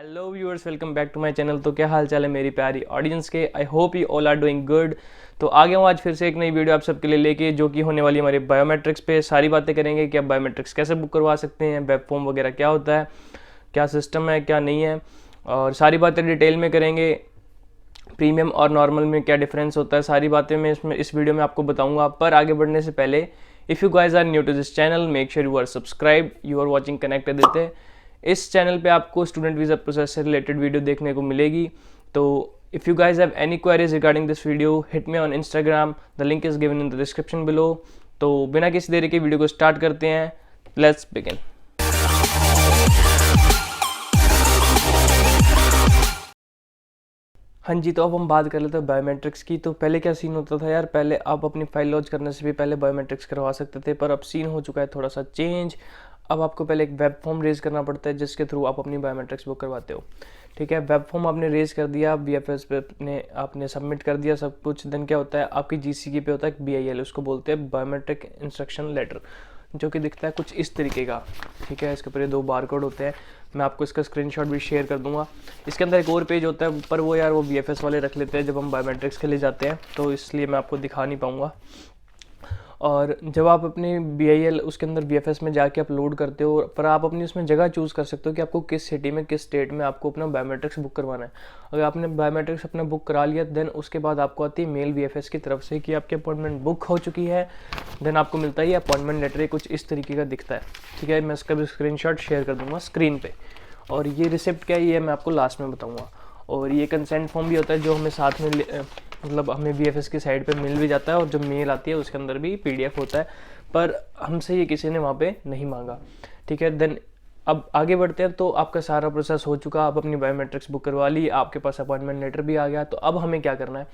Hello viewers, welcome back to my channel. तो क्या हाल चाल है मेरी प्यारी ऑडियंस के। I hope you all are doing good. तो आ गया हूँ आज फिर से एक नई वीडियो आप सबके लिए लेके, जो कि होने वाली है हमारे बायोमेट्रिक्स पे। सारी बातें करेंगे कि आप बायोमेट्रिक्स कैसे बुक करवा सकते हैं, वेब फॉर्म वगैरह क्या होता है, क्या सिस्टम है क्या नहीं है, और सारी बातें डिटेल में करेंगे। प्रीमियम और नॉर्मल में क्या डिफरेंस होता है, सारी बातें मैं इसमें इस वीडियो में आपको बताऊंगा। पर आगे बढ़ने से पहले, if you guys are new to this channel, make sure you are subscribe, you are watching connect देते हैं। इस चैनल पे आपको स्टूडेंट वीज़ा प्रोसेस से रिलेटेड वीडियो देखने को मिलेगी। तो if you guys have any queries regarding this video, hit me on Instagram, the link is given in the description below. तो बिना किसी देरी के वीडियो को स्टार्ट करते हैं। Let's begin. हाँ जी, तो अब हम बात कर लेते हैं बायोमेट्रिक्स की। तो पहले क्या सीन होता था यार, पहले आप अपनी फाइल लॉन्च करने से भी पहले बायोमेट्रिक्स करवा सकते थे, पर अब सीन हो चुका है थोड़ा सा चेंज। अब आपको पहले एक वेब फॉर्म रेज करना पड़ता है, जिसके थ्रू आप अपनी बायोमेट्रिक्स बुक करवाते हो। ठीक है, वेब फॉर्म आपने रेज कर दिया, BFS पे आपने सबमिट कर दिया सब कुछ। देन क्या होता है, आपकी GCK पे होता है BIL, उसको बोलते हैं बायोमेट्रिक इंस्ट्रक्शन लेटर, जो कि दिखता है कुछ इस तरीके का। ठीक है, इसके ऊपर ये 2 बारकोड होते हैं। मैं आपको इसका स्क्रीनशॉट भी शेयर कर दूंगा। इसके अंदर एक और पेज होता है, पर वो यार वो VFS वाले रख लेते हैं जब हम बायोमेट्रिक्स के लिए जाते हैं, तो इसलिए मैं आपको दिखा नहीं पाऊँगा। और जब आप अपने BIL उसके अंदर BFS में जाके अपलोड करते हो, पर आप अपनी उसमें जगह चूज़ कर सकते हो कि आपको किस सिटी में, किस स्टेट में आपको अपना बायोमेट्रिक्स बुक करवाना है। अगर आपने बायोमेट्रिक्स अपना बुक करा लिया, देन उसके बाद आपको आती है मेल VFS की तरफ से कि आपकी अपॉइंटमेंट बुक हो चुकी है। देन आपको मिलता है अपॉइंटमेंट लेटर, कुछ इस तरीके का दिखता है। ठीक है, मैं इसका भी स्क्रीनशॉट शेयर कर दूंगा स्क्रीन पे। और ये रिसिप्ट क्या है, ये मैं आपको लास्ट में बताऊंगा। और ये कंसेंट फॉर्म भी होता है, जो हमें साथ में मतलब हमें VFS की साइड पे मिल भी जाता है, और जो मेल आती है उसके अंदर भी PDF होता है, पर हमसे ये किसी ने वहाँ पे नहीं मांगा। ठीक है, देन अब आगे बढ़ते हैं। तो आपका सारा प्रोसेस हो चुका, आप अपनी बायोमेट्रिक्स बुक करवा ली, आपके पास अपॉइंटमेंट लेटर भी आ गया। तो अब हमें क्या करना है,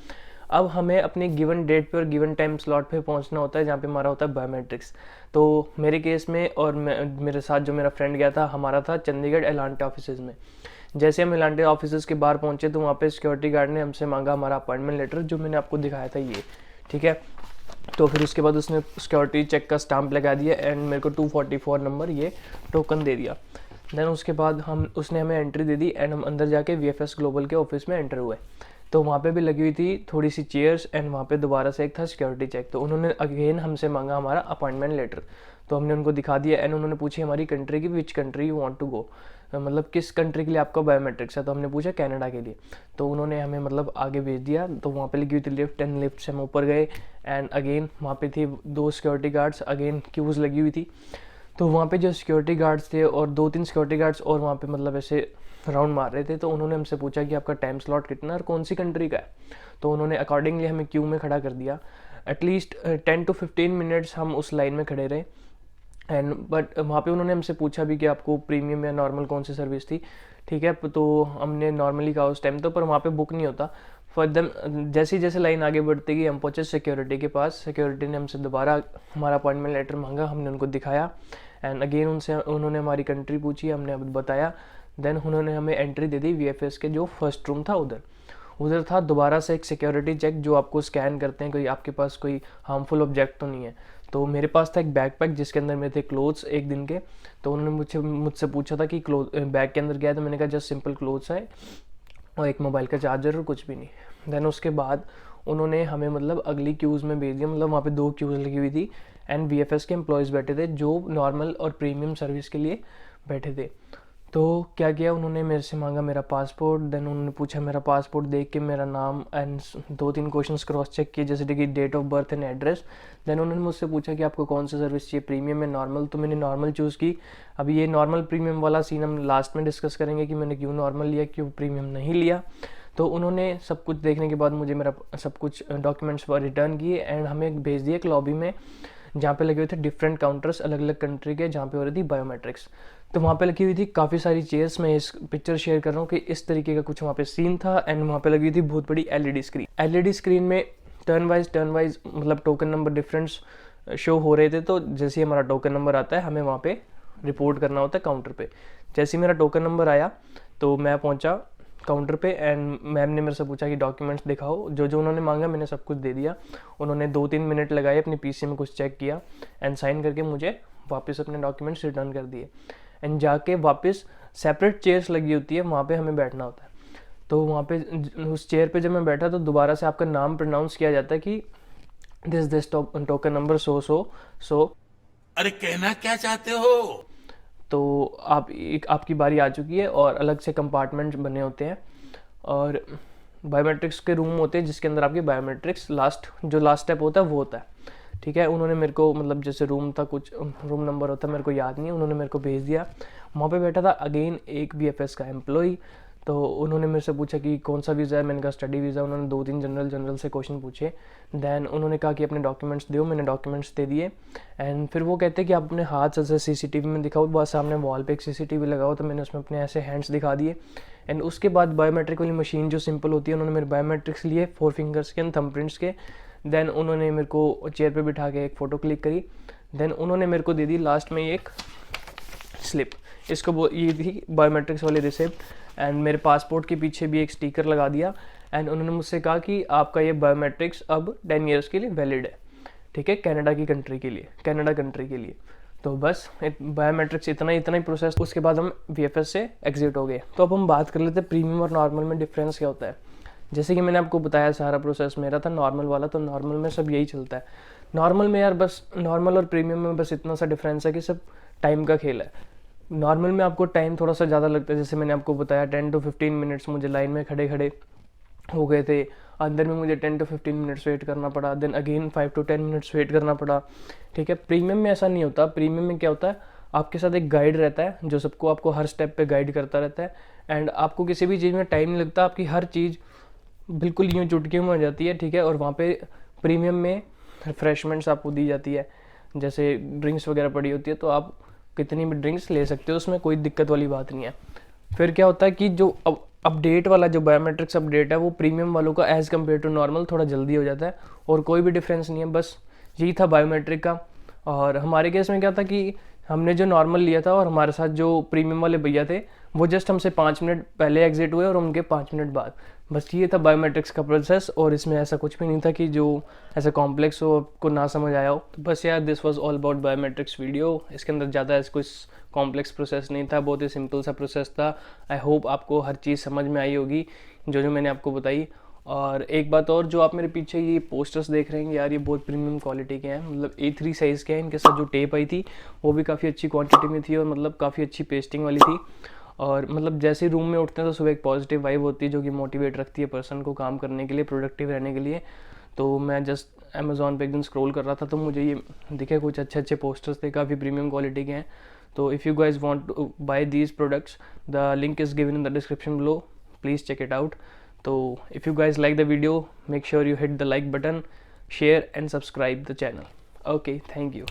अब हमें अपनी गिवन डेट पे और गिवन टाइम स्लॉट पे पहुंचना होता है, जहाँ पे हमारा होता है बायोमेट्रिक्स। तो मेरे केस में, और मेरे साथ जो मेरा फ्रेंड गया था, हमारा था चंडीगढ़ एलांटे ऑफिस में। जैसे हम एलांटे ऑफिस के बाहर पहुंचे, तो वहाँ पे सिक्योरिटी गार्ड ने हमसे मांगा हमारा अपॉइंटमेंट लेटर, जो मैंने आपको दिखाया था ये। ठीक है, तो फिर उसके बाद उसने सिक्योरिटी चेक का स्टाम्प लगा दिया, एंड मेरे को 244 नंबर ये टोकन दे दिया। देन उसके बाद उसने हमें एंट्री दे दी, एंड हम अंदर जाके VFS ग्लोबल के ऑफिस में एंटर हुए। तो वहाँ पे भी लगी हुई थी थोड़ी सी चेयर्स, एंड वहाँ पे दोबारा से एक था सिक्योरिटी चेक। तो उन्होंने अगेन हमसे मांगा हमारा अपॉइंटमेंट लेटर, तो हमने उनको दिखा दिया, एंड उन्होंने पूछी हमारी कंट्री की, which country you want to go, मतलब किस कंट्री के लिए आपका बायोमेट्रिक्स है। तो हमने पूछा कनाडा के लिए। तो उन्होंने हमें मतलब आगे भेज दिया। तो वहाँ पे लगी हुई थी लिफ्ट, एंड लिफ्ट से हम ऊपर गए, एंड अगेन वहाँ पे थी 2 सिक्योरिटी गार्ड्स, अगेन क्यूज़ लगी हुई थी। तो वहाँ पे जो सिक्योरिटी गार्ड्स थे, और 2-3 सिक्योरिटी गार्ड्स और वहाँ पे मतलब ऐसे राउंड मार रहे थे। तो उन्होंने हमसे पूछा कि आपका टाइम स्लॉट कितना है और कौन सी कंट्री का है। तो उन्होंने अकॉर्डिंगली हमें क्यू में खड़ा कर दिया। एटलीस्ट 10 to 15 मिनट्स हम उस लाइन में खड़े रहे। एंड बट वहाँ पे उन्होंने हमसे पूछा भी कि आपको प्रीमियम या नॉर्मल कौन सी सर्विस थी। ठीक है, तो हमने नॉर्मली कहा उस टाइम, तो पर वहाँ पे बुक नहीं होता। फॉर देम जैसे जैसे लाइन आगे बढ़ती गई, हम पहुँचे सिक्योरिटी के पास। सिक्योरिटी ने हमसे दोबारा हमारा अपॉइंटमेंट लेटर मांगा, हमने उनको दिखाया, एंड अगेन उन्होंने हमारी कंट्री पूछी, हमने अब बताया। देन उन्होंने हमें एंट्री दे दी VFS के जो फर्स्ट रूम था उधर था दोबारा से एक सिक्योरिटी चेक, जो आपको स्कैन करते हैं कोई आपके पास कोई हार्मफुल ऑब्जेक्ट तो नहीं है। तो मेरे पास था एक बैकपैक, जिसके अंदर मेरे थे क्लोथ्स एक दिन के। तो उन्होंने मुझसे पूछा था कि बैग के अंदर क्या है, तो मैंने कहा जस्ट सिंपल क्लोथ्स है, और एक मोबाइल का चार्जर, और कुछ भी नहीं। देन उसके बाद उन्होंने हमें मतलब अगली क्यूज़ में भेज दिया। मतलब वहाँ पे 2 क्यूज़ लगी हुई थी, एंड VFS के एम्प्लॉयज़ बैठे थे, जो नॉर्मल और प्रीमियम सर्विस के लिए बैठे थे। तो क्या किया, उन्होंने मेरे से मांगा मेरा पासपोर्ट। देन उन्होंने पूछा मेरा पासपोर्ट देख के मेरा नाम, एंड 2-3 क्वेश्चंस क्रॉस चेक किए, जैसे कि date of birth and address. Then उन्होंने मुझसे पूछा कि आपको कौन सा सर्विस चाहिए, प्रीमियम या नॉर्मल। तो मैंने नॉर्मल चूज़ की। अभी ये नॉर्मल प्रीमियम वाला सीन हम लास्ट में डिस्कस करेंगे कि मैंने क्यों नॉर्मल लिया, क्यों प्रीमियम नहीं लिया। तो उन्होंने सब कुछ देखने के बाद मुझे मेरा सब कुछ डॉक्यूमेंट्स रिटर्न किए, एंड हमें भेज दिए एक लॉबी में, जहाँ पे लगे हुए थे डिफरेंट काउंटर्स अलग अलग कंट्री के, जहाँ पे हो रही थी बायोमेट्रिक्स। तो वहाँ पे लगी हुई थी काफ़ी सारी चेयर्स। मैं इस पिक्चर शेयर कर रहा हूँ कि इस तरीके का कुछ वहाँ पे सीन था, एंड वहाँ पे लगी हुई थी बहुत बड़ी LED स्क्रीन में टर्न वाइज मतलब टोकन नंबर डिफरेंस शो हो रहे थे। तो जैसे ही हमारा टोकन नंबर आता है, हमें वहाँ पे रिपोर्ट करना होता है काउंटर पे। जैसे ही मेरा टोकन नंबर आया, तो मैं पहुँचा काउंटर पे, एंड मैम ने मेरे से पूछा कि डॉक्यूमेंट्स दिखाओ। जो जो उन्होंने मांगा मैंने सब कुछ दे दिया। उन्होंने 2-3 मिनट लगाए, अपनी PC में कुछ चेक किया, एंड साइन करके मुझे वापस अपने डॉक्यूमेंट्स रिटर्न कर दिए। एंड जाके वापस सेपरेट चेयर्स लगी होती है, वहाँ पे हमें बैठना होता है। तो वहाँ पे उस चेयर पे जब मैं बैठा तो दोबारा से आपका नाम प्रोनाउंस किया जाता है कि दिस टोकन नंबर सो। अरे कहना क्या चाहते हो? तो आपकी बारी आ चुकी है और अलग से कंपार्टमेंट बने होते हैं और बायोमेट्रिक्स के रूम होते हैं जिसके अंदर आपकी बायोमेट्रिक्स जो लास्ट स्टेप होता है वो होता है। ठीक है, उन्होंने मेरे को मतलब जैसे रूम था, कुछ रूम नंबर होता है मेरे को याद नहीं है, उन्होंने मेरे को भेज दिया। वहाँ पे बैठा था अगेन एक VFS का एम्प्लॉई। तो उन्होंने मेरे से पूछा कि कौन सा वीज़ा है, मैंने कहा स्टडी वीज़ा। उन्होंने 2-3 जनरल से क्वेश्चन पूछे। दैन उन्होंने कहा कि अपने डॉक्यूमेंट्स दो, मैंने डॉक्यूमेंट्स दे दिए। एंड फिर वो कहते कि आप अपने हाथ ऐसे CCTV में दिखाओ। बहुत सामने वॉल पे एक CCTV लगा हो, तो मैंने उसमें अपने ऐसे हैंड्स दिखा दिए। एंड उसके बाद बायोमेट्रिक वाली मशीन जो सिंपल होती है, उन्होंने मेरे बायोमेट्रिक्स लिए 4 फिंगर्स के एंड थंबप्रिंट्स के। देन उन्होंने मेरे को चेयर पे बिठा के एक फ़ोटो क्लिक करी। देन उन्होंने मेरे को दे दी लास्ट में एक स्लिप। ये थी बायोमेट्रिक्स वाली रिसिप्ट। एंड मेरे पासपोर्ट के पीछे भी एक स्टिकर लगा दिया। एंड उन्होंने मुझसे कहा कि आपका ये बायोमेट्रिक्स अब 10 ईयर्स के लिए वैलिड है। ठीक है, कनाडा कंट्री के लिए। तो बस बायोमेट्रिक्स इतना ही प्रोसेस। उसके बाद हम VFS से एग्जिट हो गए। तो अब हम बात कर लेते हैं प्रीमियम और नॉर्मल में डिफरेंस क्या होता है। जैसे कि मैंने आपको बताया सारा प्रोसेस मेरा था नॉर्मल वाला, तो नॉर्मल में सब यही चलता है। नॉर्मल में यार बस नॉर्मल और प्रीमियम में बस इतना सा डिफरेंस है कि सब टाइम का खेल है। नॉर्मल में आपको टाइम थोड़ा सा ज़्यादा लगता है, जैसे मैंने आपको बताया 10 to 15 मिनट्स मुझे लाइन में खड़े हो गए थे। अंदर में मुझे 10 to 15 मिनट्स वेट करना पड़ा। Then again 5 to 10 minutes wait करना पड़ा। ठीक है, प्रीमियम में ऐसा नहीं होता। प्रीमियम में क्या होता है, आपके साथ एक गाइड रहता है जो सबको आपको हर स्टेप पे गाइड करता रहता है। एंड आपको किसी भी चीज़ में टाइम नहीं लगता, आपकी हर चीज़ बिल्कुल यूँ चुटकी में हो जाती है। ठीक है, और वहाँ पे प्रीमियम में रिफ्रेशमेंट्स आपको दी जाती है, जैसे ड्रिंक्स वगैरह पड़ी होती है, तो आप कितनी भी ड्रिंक्स ले सकते हो, उसमें कोई दिक्कत वाली बात नहीं है। फिर क्या होता है कि जो अपडेट वाला जो बायोमेट्रिक्स अपडेट है वो प्रीमियम वालों का एज़ कम्पेयर टू नॉर्मल थोड़ा जल्दी हो जाता है और कोई भी डिफरेंस नहीं है। बस यही था बायोमेट्रिक का। और हमारे केस में क्या था कि हमने जो नॉर्मल लिया था और हमारे साथ जो प्रीमियम वाले भैया थे वो जस्ट हमसे 5 मिनट पहले एग्जिट हुए और उनके 5 मिनट बाद। बस ये था बायोमेट्रिक्स का प्रोसेस और इसमें ऐसा कुछ भी नहीं था कि जो ऐसा कॉम्प्लेक्स हो, आपको ना समझ आया हो। तो बस यार this was all about biometrics video. इसके अंदर ज़्यादा ऐसा कुछ कॉम्प्लेक्स प्रोसेस नहीं था, बहुत ही सिंपल सा प्रोसेस था। आई होप आपको हर चीज़ समझ में आई होगी जो मैंने आपको बताई। और एक बात और, जो आप मेरे पीछे ये पोस्टर्स देख रहे हैं यार, ये बहुत प्रीमियम क्वालिटी के हैं, मतलब A3 साइज़ के हैं। इनके साथ जो टेप आई थी वो भी काफ़ी अच्छी क्वांटिटी में थी और मतलब काफ़ी अच्छी पेस्टिंग वाली थी। और मतलब जैसे रूम में उठते हैं तो सुबह एक पॉजिटिव वाइब होती है जो कि मोटिवेट रखती है पर्सन को काम करने के लिए, प्रोडक्टिव रहने के लिए। तो मैं जस्ट अमेज़ॉन पे एक दिन स्क्रॉल कर रहा था तो मुझे ये दिखे कुछ अच्छे पोस्टर्स थे, काफ़ी प्रीमियम क्वालिटी के हैं। तो if you guys want to buy these products, the link is given in the description below, please check it out. तो if you guys like the video, make sure you hit the like button, share and subscribe the channel. Okay, thank you.